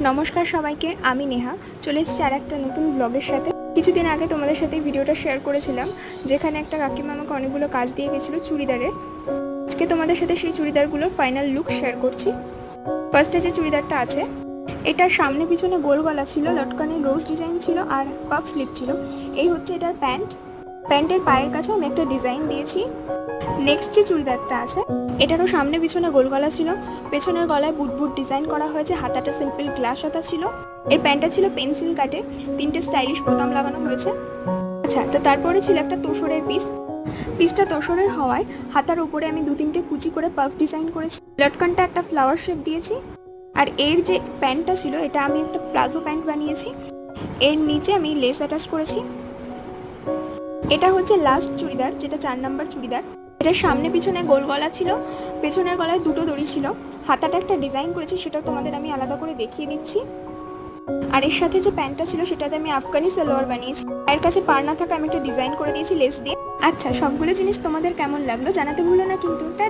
নমস্কার সবাইকে, আমি নেহা চলে এসেছি আর একটা নতুন ব্লগের সাথে। কিছুদিন আগে তোমাদের সাথে ভিডিওটা শেয়ার করেছিলাম, যেখানে একটা কাকিমা আমাকে অনেকগুলো কাজ দিয়ে গেছিলো চুড়িদারের। আজকে তোমাদের সাথে সেই চুড়িদারগুলোর ফাইনাল লুক শেয়ার করছি। ফার্স্টে যে চুড়িদারটা আছে, এটার সামনে পিছনে গোল গলা ছিল, লটকানে রোজ ডিজাইন ছিল আর পাফ স্লিপ ছিল। এই হচ্ছে এটার প্যান্টের পায়ের কাছে আমি একটা ডিজাইন দিয়েছি। নেক্সট যে চুড়িদারটা আছে, এটারও সামনে পিছনে গোল গলা ছিল, পেছনের গলায় বুট ডিজাইন করা হয়েছে, হাতাটা সিম্পল গ্লাস হাতা ছিল। এর প্যান্টটা ছিল পেন্সিল কাটে, 3টে স্টাইলিশ বোতাম লাগানো হয়েছে। আচ্ছা, তো তারপরে ছিল একটা তোসরের পিসটা তোসরের হওয়ায় হাতার উপরে আমি 2-3টে কুচি করে পাফ ডিজাইন করেছি। লটকানটা একটা ফ্লাওয়ার শেপ দিয়েছি। আর এর যে প্যান্টটা ছিল, এটা আমি একটা প্লাজো প্যান্ট বানিয়েছি। এর নিচে আমি লেস অ্যাটাচ করেছি। এটা হচ্ছে লাস্ট চুড়িদার, যেটা 4 নাম্বার চুড়িদার। এটার সামনে পিছনে গোল গলা ছিল, পেছনের গলায় 2টো দড়ি ছিল, হাতাটা একটা ডিজাইন করেছি, সেটাও তোমাদের আমি আলাদা করে দেখিয়ে দিচ্ছি। আর এর সাথে যে প্যান্টটা ছিল, সেটাতে আমি আফগানি সালোয়ার বানিয়েছি। এর কাছে পার না থাকা আমি একটা ডিজাইন করে দিয়েছি লেস দিয়ে। আচ্ছা, সবগুলো জিনিস তোমাদের কেমন লাগলো জানাতে ভুলো না কিন্তু।